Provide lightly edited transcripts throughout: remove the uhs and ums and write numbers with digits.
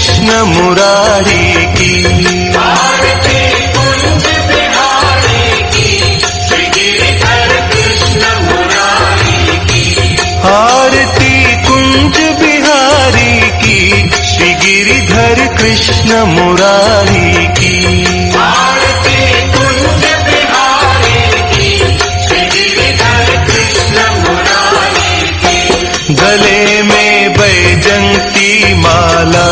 कृष्ण मुरारी की। आरती कुंज बिहारी की, श्री गिरिधर कृष्ण मुरारी की। आरती कुंज बिहारी की, श्री गिरिधर कृष्ण मुरारी की। आरती कुंज बिहारी की, श्री गिरिधर कृष्ण मुरारी की। गले में बैजंती माला,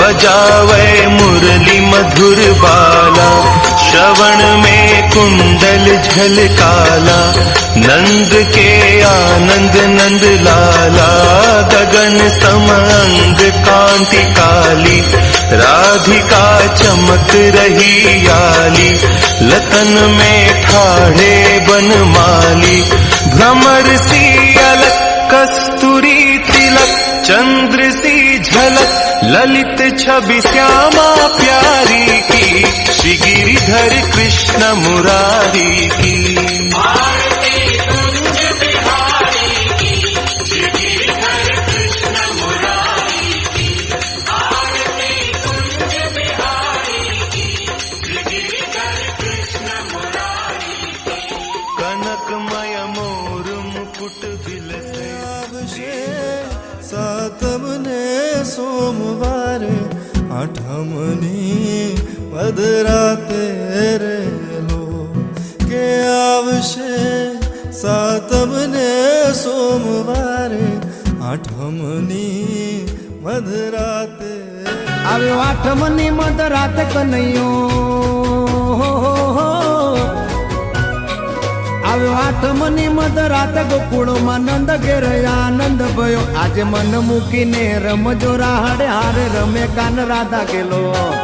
बजावे मुरली मधुर बाला। श्रवण में कुंडल झलकाला, नंद के आनंद नंद लाला। गगन सम अंग कांति काली, राधिका चमक रही आली। लतन में ठाढ़े बनमाली, भ्रमर सी अलक कस्तूरी तिलक। चंद्र सी झलक ललित छवि श्यामा प्यारी की, श्री गिरिधर कृष्ण मुरारी की। आरती कुंज बिहारी की, श्री गिरिधर कृष्ण मुरारी की। आरती कुंज बिहारी की, श्री गिरिधर कृष्ण मुरारी की। कनकमय मोर मुकुट बिलसे। सातमने सोमवारे, आठमनी मधराते रेलो के आवशे। सातमने सोमवारे, आठमनी मधराते આવ્યો આઠમની મધરાત કનૈયો, આવ્યો આઠમની મધરાત ગોકુળમાં નંદ ઘેર આનંદ ભયો। આજે મન મૂકીને રમજો રાહડે હારે, રમે કાન રાધા ગેલો।